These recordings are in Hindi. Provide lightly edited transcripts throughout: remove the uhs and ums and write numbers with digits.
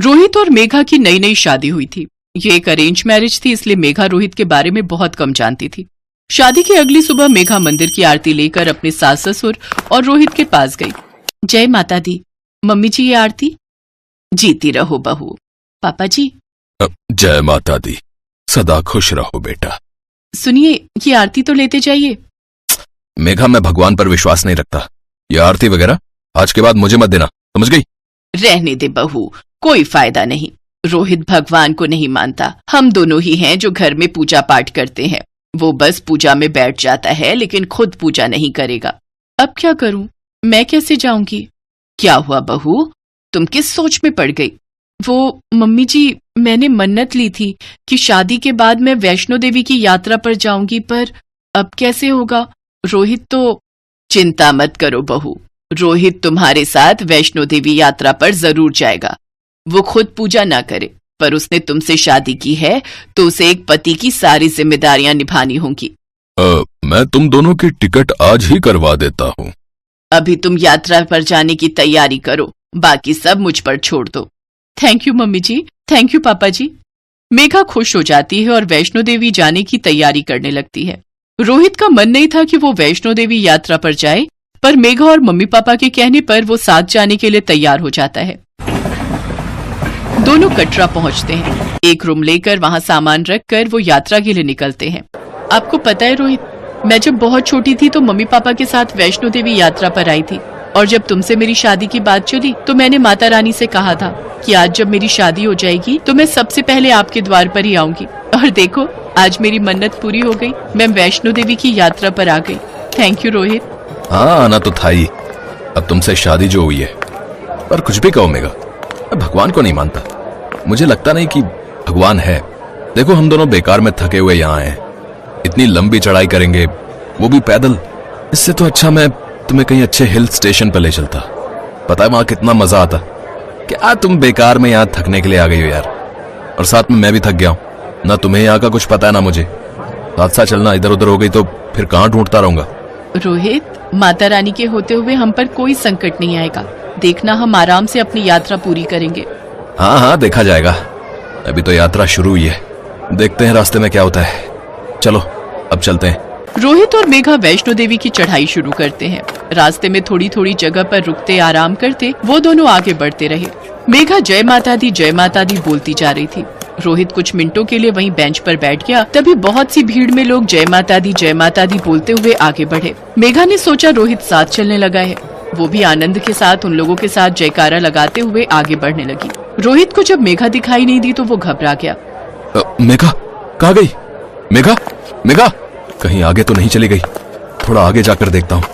रोहित और मेघा की नई नई शादी हुई थी। ये एक अरेंज मैरिज थी, इसलिए मेघा रोहित के बारे में बहुत कम जानती थी। शादी की अगली सुबह मेघा मंदिर की आरती लेकर अपने सास ससुर और रोहित के पास गई। जय माता दी। मम्मी जी ये आरती। जीती रहो बहू। पापा जी। जय माता दी, सदा खुश रहो बेटा। सुनिए, ये आरती तो लेते जाइए। मेघा, मैं भगवान पर विश्वास नहीं रखता। ये आरती वगैरह आज के बाद मुझे मत देना, समझ गई? रहने दे बहू, कोई फायदा नहीं। रोहित भगवान को नहीं मानता। हम दोनों ही हैं जो घर में पूजा पाठ करते हैं। वो बस पूजा में बैठ जाता है, लेकिन खुद पूजा नहीं करेगा। अब क्या करूं? मैं कैसे जाऊंगी? क्या हुआ बहू, तुम किस सोच में पड़ गई? वो मम्मी जी, मैंने मन्नत ली थी कि शादी के बाद मैं वैष्णो देवी की यात्रा पर जाऊंगी, पर अब कैसे होगा? रोहित तो। चिंता मत करो बहू, रोहित तुम्हारे साथ वैष्णो देवी यात्रा पर जरूर जाएगा। वो खुद पूजा ना करे, पर उसने तुमसे शादी की है तो उसे एक पति की सारी जिम्मेदारियां निभानी होंगी। मैं तुम दोनों की टिकट आज ही करवा देता हूँ। अभी तुम यात्रा पर जाने की तैयारी करो, बाकी सब मुझ पर छोड़ दो। Thank you mummy ji. Thank you papa ji. Megha खुश हो जाती है और वैष्णो देवी जाने की तैयारी करने लगती है। रोहित का मन नहीं था कि वो वैष्णो देवी यात्रा पर जाए, पर मेघा और मम्मी पापा के कहने पर वो साथ जाने के लिए तैयार हो जाता है। दोनों कटरा पहुंचते हैं। एक रूम लेकर वहां सामान रखकर वो यात्रा के लिए निकलते हैं। आपको पता है रोहित, मैं जब बहुत छोटी थी तो मम्मी पापा के साथ वैष्णो देवी यात्रा पर आई थी, और जब तुमसे मेरी शादी की बात चली तो मैंने माता रानी से कहा था कि आज जब मेरी शादी हो जाएगी तो मैं सबसे पहले आपके द्वार पर ही आऊंगी। और देखो, आज मेरी मन्नत पूरी हो गई। मैं वैष्णो देवी की यात्रा पर आ गई। Thank you Rohit. हाँ, आना तो था ही। अब तुमसे शादी जो हुई है, पर कुछ भी कहो मेघा, मैं भगवान को नहीं मानता। मुझे लगता नहीं कि भगवान है। देखो, हम दोनों बेकार में थके हुए यहाँ आए हैं। इतनी लंबी चढ़ाई करेंगे, वो भी पैदल। इससे तो अच्छा मैं तुम्हें कहीं अच्छे हिल स्टेशन पर ले चलता। पता है वहां कितना मजा आता। क्या तुम बेकार में यहाँ थकने के लिए आ गई हो यार? और साथ में मैं भी थक गया हूँ। ना तुम्हें यहाँ का कुछ पता है ना मुझे। साथ साथ चलना, इधर उधर हो गई तो फिर कहाँ ढूंढता रहूंगा। रोहित, माता रानी के होते हुए हम पर कोई संकट नहीं आएगा। देखना, हम आराम से अपनी यात्रा पूरी करेंगे। हाँ हाँ, देखा जाएगा। अभी तो यात्रा शुरू हुई है, देखते हैं रास्ते में क्या होता है। चलो अब चलते हैं। रोहित और मेघा वैष्णो देवी की चढ़ाई शुरू करते हैं। रास्ते में थोड़ी थोड़ी जगह पर रुकते आराम करते वो दोनों आगे बढ़ते रहे। मेघा जय माता दी बोलती जा रही थी। रोहित कुछ मिनटों के लिए वहीं बेंच पर बैठ गया। तभी बहुत सी भीड़ में लोग जय माता दी बोलते हुए आगे बढ़े। मेघा ने सोचा रोहित साथ चलने लगा है। वो भी आनंद के साथ उन लोगों के साथ जयकारा लगाते हुए आगे बढ़ने लगी। रोहित को जब मेघा दिखाई नहीं दी तो वो घबरा गया। मेघा कहाँ गई? मेघा, मेघा कहीं आगे तो नहीं चली गई? थोड़ा आगे जाकर देखता हूँ।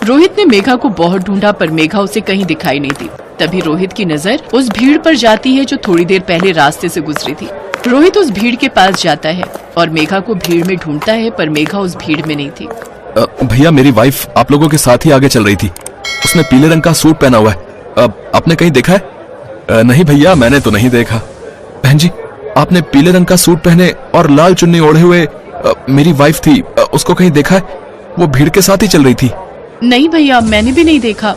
रोहित ने मेघा को बहुत ढूंढा, पर मेघा उसे कहीं दिखाई नहीं दी। तभी रोहित की नजर उस भीड़ पर जाती है जो थोड़ी देर पहले रास्ते से गुजरी थी। रोहित उस भीड़ के पास जाता है और मेघा को भीड़ में ढूंढता है, पर मेघा उस भीड़ में नहीं थी। भैया, मेरी वाइफ आप लोगों के साथ ही आगे चल रही थी। उसने पीले रंग का सूट पहना हुआ है। आपने कहीं देखा है? नहीं भैया, मैंने तो नहीं देखा। बहन जी, आपने पीले रंग का सूट पहने और लाल चुन्नी ओढ़े हुए मेरी वाइफ थी, उसको कहीं देखा है? वो भीड़ के साथ ही चल रही थी। नहीं भैया, मैंने भी नहीं देखा।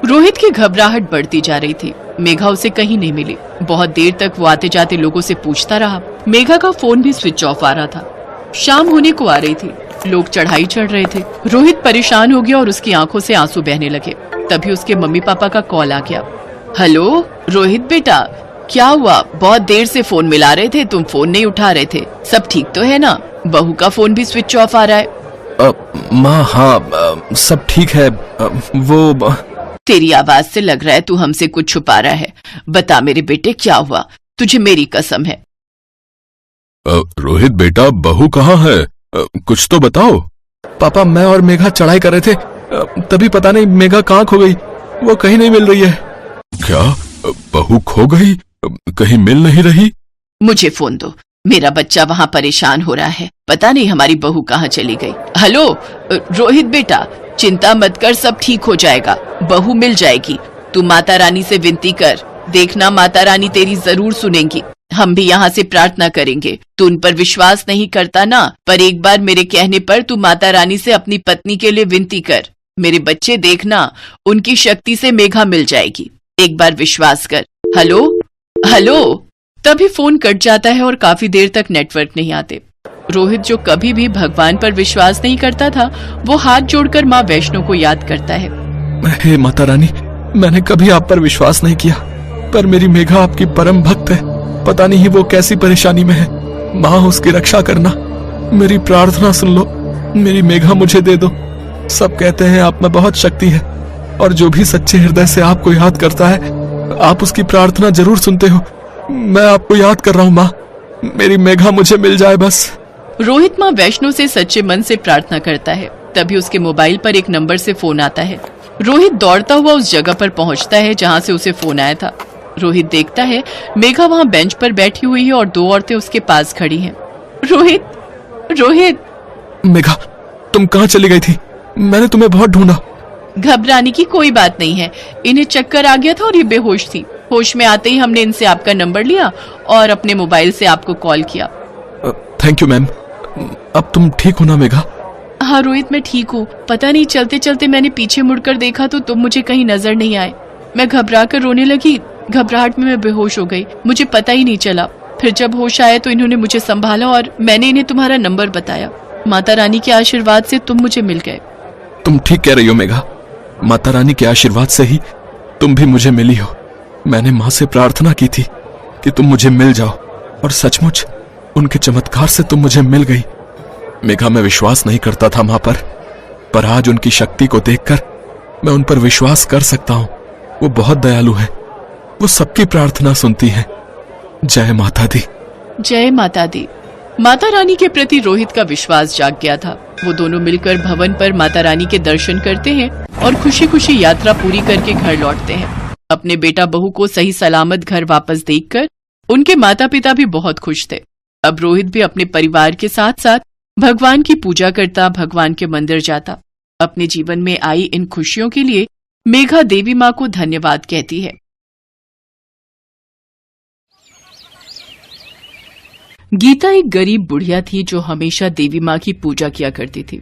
रोहित की घबराहट बढ़ती जा रही थी। मेघा उसे कहीं नहीं मिली। बहुत देर तक वो आते जाते लोगों से पूछता रहा। मेघा का फोन भी स्विच ऑफ आ रहा था। शाम होने को आ रही थी। लोग चढ़ाई चढ़ रहे थे। रोहित परेशान हो गया और उसकी आंखों से आंसू बहने लगे। तभी उसके मम्मी पापा का कॉल आ गया। हेलो रोहित बेटा, क्या हुआ? बहुत देर से फोन मिला रहे थे, तुम फोन नहीं उठा रहे थे। सब ठीक तो है ना? बहू का फोन भी स्विच ऑफ आ रहा है। माँ, हाँ सब ठीक है। वो तेरी आवाज से लग रहा है तू हमसे कुछ छुपा रहा है। बता मेरे बेटे, क्या हुआ? तुझे मेरी कसम है। रोहित बेटा, बहू कहाँ है? कुछ तो बताओ। पापा, मैं और मेघा चढ़ाई कर रहे थे, तभी पता नहीं मेघा कहाँ खो गई। वो कहीं नहीं मिल रही है। क्या बहू खो गई? कहीं मिल नहीं रही? मुझे फोन दो, मेरा बच्चा वहाँ परेशान हो रहा है। पता नहीं हमारी बहू कहाँ चली गई। हेलो रोहित बेटा, चिंता मत कर, सब ठीक हो जाएगा। बहू मिल जाएगी। तू माता रानी से विनती कर, देखना माता रानी तेरी जरूर सुनेंगी। हम भी यहाँ से प्रार्थना करेंगे। तू उन पर विश्वास नहीं करता ना, पर एक बार मेरे कहने पर तू माता रानी से अपनी पत्नी के लिए विनती कर। मेरे बच्चे देखना, उनकी शक्ति से मेघा मिल जाएगी। एक बार विश्वास कर। Hello hello. तभी फोन कट जाता है और काफी देर तक नेटवर्क नहीं आते। रोहित, जो कभी भी भगवान पर विश्वास नहीं करता था, वो हाथ जोड़कर माँ वैष्णो को याद करता है। हे माता रानी, मैंने कभी आप पर विश्वास नहीं किया, पर मेरी मेघा आपकी परम भक्त है। पता नहीं वो कैसी परेशानी में है। माँ, उसकी रक्षा करना। मेरी प्रार्थना सुन लो। मेरी मेघा मुझे दे दो। सब कहते हैं आप में बहुत शक्ति है, और जो भी सच्चे हृदय से आपको याद करता है, आप उसकी प्रार्थना जरूर सुनते हो। मैं आपको याद कर रहा हूँ माँ, मेरी मेघा मुझे मिल जाए बस। रोहित माँ वैष्णो से सच्चे मन से प्रार्थना करता है। तभी उसके मोबाइल पर एक नंबर से फोन आता है। रोहित दौड़ता हुआ उस जगह पर पहुंचता है जहां से उसे फोन आया था। रोहित देखता है मेघा वहां बेंच पर बैठी हुई है और दो औरतें उसके पास खड़ी हैं। रोहित, रोहित। मेघा, तुम कहाँ चली गई थी? मैंने तुम्हें बहुत ढूंढा। घबराने की कोई बात नहीं है। इन्हें चक्कर आ गया था और ये बेहोश थी। होश में आते ही हमने इनसे आपका नंबर लिया और अपने मोबाइल से आपको कॉल किया। Thank you ma'am. अब तुम ठीक हो ना मेघा? हाँ रोहित, मैं ठीक हूँ। पता नहीं चलते चलते मैंने पीछे मुड़कर देखा तो तुम मुझे कहीं नजर नहीं आए। मैं घबरा कर रोने लगी। घबराहट में मैं बेहोश हो गई, मुझे पता ही नहीं चला। फिर जब होश आया तो इन्होंने मुझे संभाला और मैंने इन्हें तुम्हारा नंबर बताया। माता रानी के आशीर्वाद से तुम मुझे मिल गए। तुम ठीक कह रही हो मेघा। माता रानी के आशीर्वाद से ही तुम भी मुझे मिली हो। मैंने माँ से प्रार्थना की थी कि तुम मुझे मिल जाओ, और सचमुच उनके चमत्कार से तुम मुझे मिल गई। मेघा, मैं विश्वास नहीं करता था माँ पर आज उनकी शक्ति को देखकर मैं उन पर विश्वास कर सकता हूँ। वो बहुत दयालु है, वो सबकी प्रार्थना सुनती है। जय माता दी। जय माता दी। माता रानी के प्रति रोहित का विश्वास जाग गया था। वो दोनों मिलकर भवन पर माता रानी के दर्शन करते हैं और खुशी खुशी यात्रा पूरी करके घर लौटते हैं। अपने बेटा बहू को सही सलामत घर वापस देखकर उनके माता पिता भी बहुत खुश थे। अब रोहित भी अपने परिवार के साथ साथ भगवान की पूजा करता, भगवान के मंदिर जाता। अपने जीवन में आई इन खुशियों के लिए मेघा देवी माँ को धन्यवाद कहती है। गीता एक गरीब बुढ़िया थी जो हमेशा देवी माँ की पूजा किया करती थी।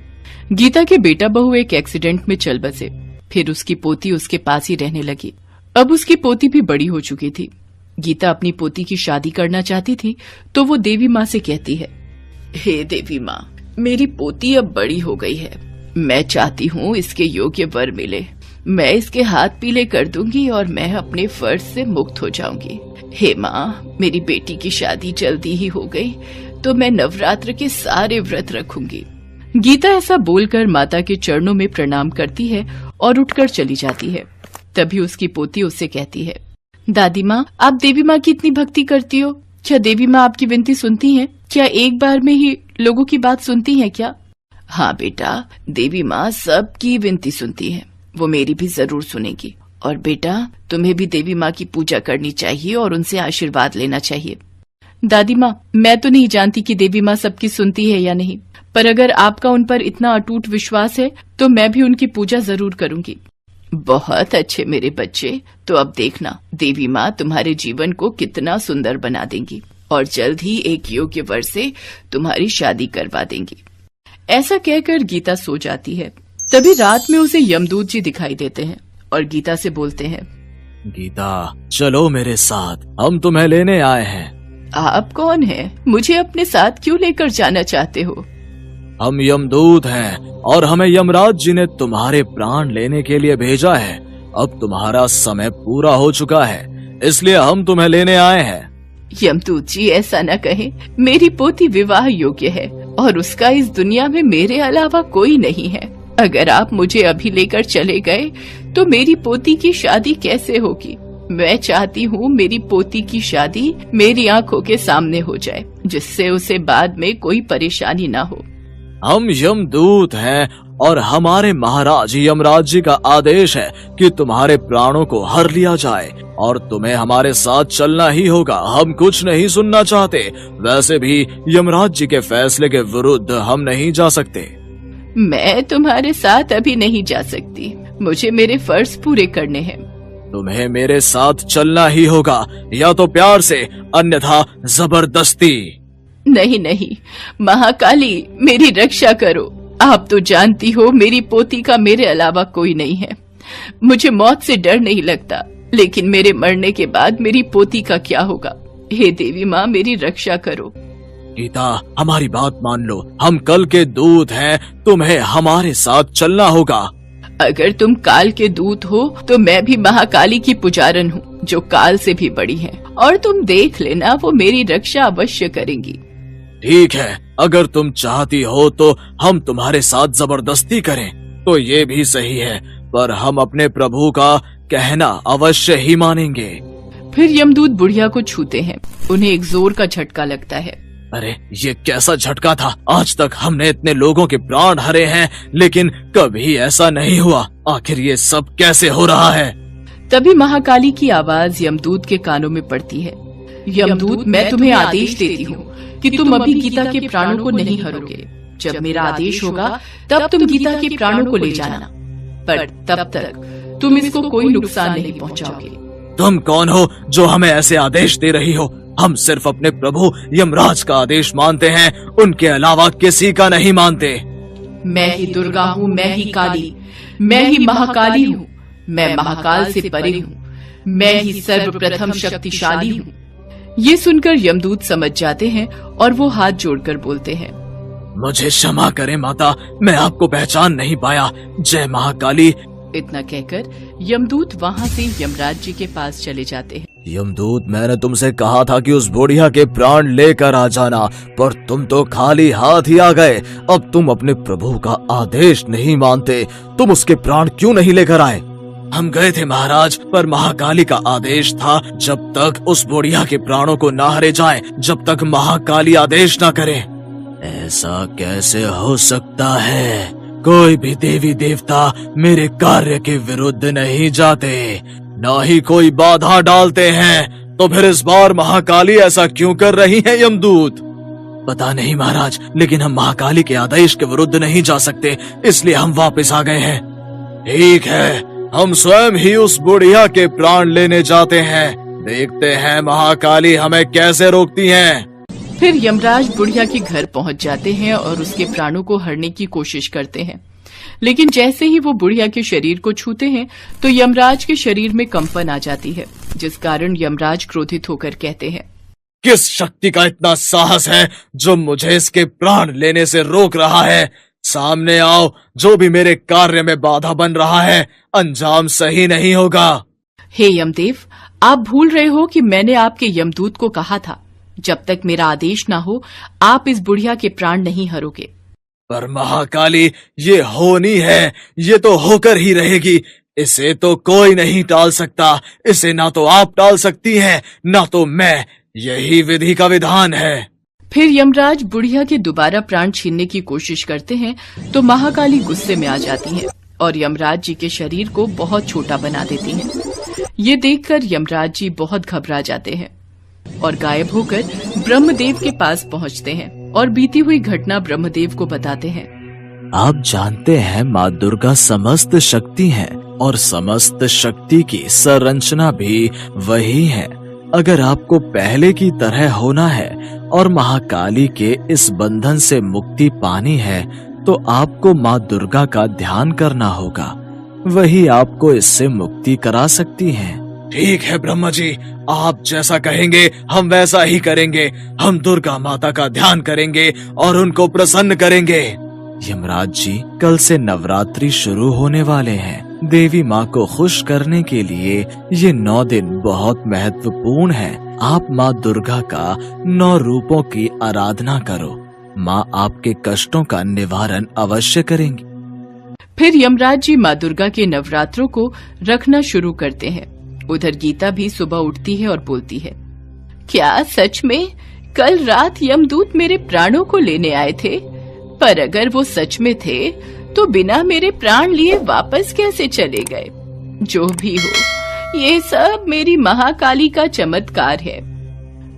गीता के बेटा बहू एक एक्सीडेंट में चल बसे। फिर उसकी पोती उसके पास ही रहने लगी। अब उसकी पोती भी बड़ी हो चुकी थी। गीता अपनी पोती की शादी करना चाहती थी तो वो देवी माँ से कहती है, हे देवी माँ, मेरी पोती अब बड़ी हो गई है। मैं चाहती हूँ इसके योग्य वर मिले। मैं इसके हाथ पीले कर दूंगी और मैं अपने फर्ज से मुक्त हो जाऊंगी। हे माँ, मेरी बेटी की शादी जल्दी ही हो गई तो मैं नवरात्र के सारे व्रत रखूंगी। गीता ऐसा बोलकर माता के चरणों में प्रणाम करती है और उठकर चली जाती है। तभी उसकी पोती उससे कहती है, दादी माँ, आप देवी माँ की इतनी भक्ति करती हो, क्या देवी माँ आपकी विनती सुनती हैं? क्या एक बार में ही लोगों की बात सुनती हैं क्या? हाँ बेटा, देवी माँ सबकी विनती सुनती है, वो मेरी भी जरूर सुनेगी। और बेटा, तुम्हें भी देवी माँ की पूजा करनी चाहिए और उनसे आशीर्वाद लेना चाहिए। दादी माँ, मैं तो नहीं जानती कि देवी माँ सबकी सुनती है या नहीं, पर अगर आपका उन पर इतना अटूट विश्वास है तो मैं भी उनकी पूजा जरूर करूंगी। बहुत अच्छे मेरे बच्चे, तो अब देखना देवी माँ तुम्हारे जीवन को कितना सुंदर बना देंगी और जल्द ही एक योग्य वर से तुम्हारी शादी करवा देंगी। ऐसा कहकर गीता सो जाती है। तभी रात में उसे यमदूत जी दिखाई देते हैं और गीता से बोलते हैं, गीता, चलो मेरे साथ, हम तुम्हें लेने आए हैं। आप कौन हैं? मुझे अपने साथ क्यों लेकर जाना चाहते हो? हम यमदूत हैं और हमें यमराज जी ने तुम्हारे प्राण लेने के लिए भेजा है। अब तुम्हारा समय पूरा हो चुका है, इसलिए हम तुम्हें लेने आए हैं। यमदूत जी, ऐसा न कहें। मेरी पोती विवाह योग्य है और उसका इस दुनिया में मेरे अलावा कोई नहीं है। अगर आप मुझे अभी लेकर चले गए तो मेरी पोती की शादी कैसे होगी? मैं चाहती हूँ मेरी पोती की शादी मेरी आंखों के सामने हो जाए, जिससे उसे बाद में कोई परेशानी ना हो। हम यमदूत हैं और हमारे महाराज यमराज जी का आदेश है कि तुम्हारे प्राणों को हर लिया जाए और तुम्हें हमारे साथ चलना ही होगा। हम कुछ नहीं सुनना चाहते। वैसे भी यमराज जी के फैसले के विरुद्ध हम नहीं जा सकते। मैं तुम्हारे साथ अभी नहीं जा सकती, मुझे मेरे फर्ज पूरे करने हैं। तुम्हें मेरे साथ चलना ही होगा, या तो प्यार से, अन्यथा जबरदस्ती। नहीं नहीं, महाकाली मेरी रक्षा करो। आप तो जानती हो मेरी पोती का मेरे अलावा कोई नहीं है। मुझे मौत से डर नहीं लगता। लेकिन मेरे मरने के बाद मेरी पोती का क्या होगा? हे देवी माँ, मेरी रक्षा करो। गीता, हमारी बात मान लो, हम कल के दूत हैं, तुम्हें हमारे साथ चलना होगा। अगर तुम काल के दूत हो तो मैं भी महाकाली की पुजारन हूँ, जो काल से भी बड़ी है, और तुम देख लेना, वो मेरी रक्षा अवश्य करेंगी। ठीक है, अगर तुम चाहती हो तो हम तुम्हारे साथ जबरदस्ती करें तो ये भी सही है, पर हम अपने प्रभु का कहना अवश्य ही मानेंगे। फिर यमदूत बुढ़िया को छूते हैं। उन्हें एक जोर का झटका लगता है। अरे ये कैसा झटका था? आज तक हमने इतने लोगों के प्राण हरे हैं, लेकिन कभी ऐसा नहीं हुआ। आखिर ये सब कैसे हो रहा है? तभी महाकाली की आवाज यमदूत के कानों में पड़ती है। यमदूत, मैं तुम्हें आदेश देती हूँ कि तुम अभी गीता के प्राणों को नहीं हरोगे। जब मेरा आदेश होगा तब तुम गीता के प्राणों को ले जाना, पर तब तक तुम इसको कोई नुकसान नहीं पहुँचाओगे। तुम कौन हो जो हमें ऐसे आदेश दे रही हो? हम सिर्फ अपने प्रभु यमराज का आदेश मानते हैं, उनके अलावा किसी का नहीं मानते। मैं ही दुर्गा हूँ, मैं ही काली, मैं ही महाकाली हूँ, मैं महाकाल से परे हूँ, मैं ही सर्वप्रथम शक्तिशाली हूँ। ये सुनकर यमदूत समझ जाते हैं और वो हाथ जोड़कर बोलते हैं, मुझे क्षमा करें माता, मैं आपको पहचान नहीं पाया। जय महाकाली। इतना कहकर यमदूत वहाँ से यमराज जी के पास चले जाते हैं। यमदूत, मैंने तुमसे कहा था कि उस बुढ़िया के प्राण लेकर आ जाना, पर तुम तो खाली हाथ ही आ गए। अब तुम अपने प्रभु का आदेश नहीं मानते, तुम उसके प्राण क्यों नहीं लेकर आए? हम गए थे महाराज, पर महाकाली का आदेश था जब तक उस बुढ़िया के प्राणों को न हरे जाए, जब तक महाकाली आदेश न करे। ऐसा कैसे हो सकता है? कोई भी देवी देवता मेरे कार्य के विरुद्ध नहीं जाते, न ही कोई बाधा डालते हैं, तो फिर इस बार महाकाली ऐसा क्यों कर रही है यमदूत? पता नहीं महाराज, लेकिन हम महाकाली के आदेश के विरुद्ध नहीं जा सकते, इसलिए हम वापस आ गए हैं। ठीक है, हम स्वयं ही उस बुढ़िया के प्राण लेने जाते हैं, देखते हैं महाकाली हमें कैसे रोकती हैं। फिर यमराज बुढ़िया के घर पहुंच जाते हैं और उसके प्राणों को हरने की कोशिश करते हैं, लेकिन जैसे ही वो बुढ़िया के शरीर को छूते हैं तो यमराज के शरीर में कंपन आ जाती है, जिस कारण यमराज क्रोधित होकर कहते हैं, किस शक्ति का इतना साहस है जो मुझे इसके प्राण लेने से रोक रहा है? सामने आओ, जो भी मेरे कार्य में बाधा बन रहा है, अंजाम सही नहीं होगा। हे यमदेव, आप भूल रहे हो कि मैंने आपके यमदूत को कहा था, जब तक मेरा आदेश ना हो आप इस बुढ़िया के प्राण नहीं हरोगे। पर महाकाली, ये होनी है, ये तो होकर ही रहेगी, इसे तो कोई नहीं टाल सकता। इसे ना तो आप टाल सकती हैं, ना तो मैं, यही विधि का विधान है। फिर यमराज बुढ़िया के दोबारा प्राण छीनने की कोशिश करते हैं तो महाकाली गुस्से में आ जाती हैं और यमराज जी के शरीर को बहुत छोटा बना देती हैं। ये देखकर यमराज जी बहुत घबरा जाते हैं और गायब होकर ब्रह्मदेव के पास पहुंचते हैं और बीती हुई घटना ब्रह्मदेव को बताते हैं। आप जानते हैं, माँ दुर्गा समस्त शक्ति है और समस्त शक्ति की संरचना भी वही है। अगर आपको पहले की तरह होना है और महाकाली के इस बंधन से मुक्ति पानी है, तो आपको माँ दुर्गा का ध्यान करना होगा, वही आपको इससे मुक्ति करा सकती हैं। ठीक है ब्रह्मा जी, आप जैसा कहेंगे हम वैसा ही करेंगे। हम दुर्गा माता का ध्यान करेंगे और उनको प्रसन्न करेंगे। यमराज जी, कल से नवरात्रि शुरू होने वाले हैं। देवी माँ को खुश करने के लिए ये 9 दिन बहुत महत्वपूर्ण है। आप माँ दुर्गा का 9 रूपों की आराधना करो, माँ आपके कष्टों का निवारण अवश्य करेंगी। फिर यमराज जी माँ दुर्गा के नवरात्रों को रखना शुरू करते हैं। उधर गीता भी सुबह उठती है और बोलती है, क्या सच में कल रात यमदूत मेरे प्राणों को लेने आए थे? पर अगर वो सच में थे तो बिना मेरे प्राण लिए वापस कैसे चले गए? जो भी हो, ये सब मेरी महाकाली का चमत्कार है।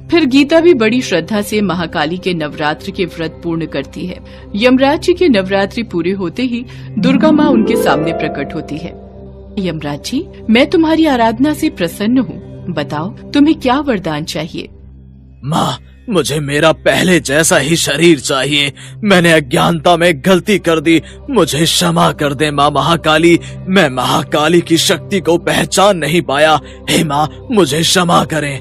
फिर गीता भी बड़ी श्रद्धा से महाकाली के नवरात्र के व्रत पूर्ण करती है। यमराज जी के नवरात्रि पूरे होते ही दुर्गा माँ उनके सामने प्रकट होती है। यमराज जी, मैं तुम्हारी आराधना से प्रसन्न हूँ, बताओ तुम्हें क्या वरदान चाहिए? माँ, मुझे मेरा पहले जैसा ही शरीर चाहिए। मैंने अज्ञानता में गलती कर दी, मुझे क्षमा कर दे माँ महाकाली। मैं महाकाली की शक्ति को पहचान नहीं पाया। हे माँ, मुझे क्षमा करें।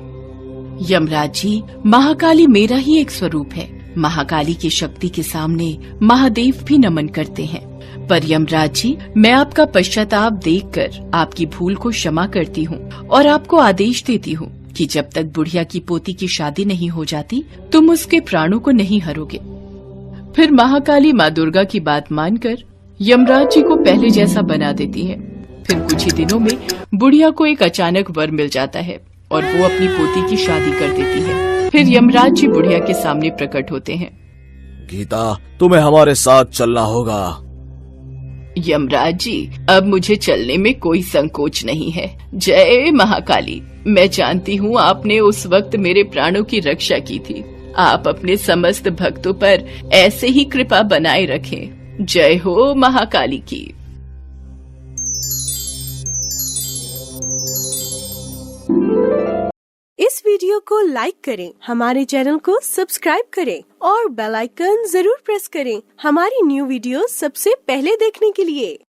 यमराज जी, महाकाली मेरा ही एक स्वरूप है। महाकाली की शक्ति के सामने महादेव भी नमन करते हैं। पर यमराज जी, मैं आपका पश्चाताप देखकर आपकी भूल को क्षमा करती हूँ और आपको आदेश देती हूँ कि जब तक बुढ़िया की पोती की शादी नहीं हो जाती, तुम उसके प्राणों को नहीं हरोगे। फिर महाकाली माँ दुर्गा की बात मानकर यमराज जी को पहले जैसा बना देती है। फिर कुछ ही दिनों में बुढ़िया को एक अचानक वर मिल जाता है और वो अपनी पोती की शादी कर देती है। फिर यमराज जी बुढ़िया के सामने प्रकट होते हैं। गीता, तुम्हें हमारे साथ चलना होगा। यमराज जी, अब मुझे चलने में कोई संकोच नहीं है। जय महाकाली। मैं जानती हूँ आपने उस वक्त मेरे प्राणों की रक्षा की थी। आप अपने समस्त भक्तों पर ऐसे ही कृपा बनाए रखें। जय हो महाकाली की। इस वीडियो को लाइक करें, हमारे चैनल को सब्सक्राइब करें और बेल आइकन जरूर प्रेस करें हमारी न्यू वीडियो सबसे पहले देखने के लिए।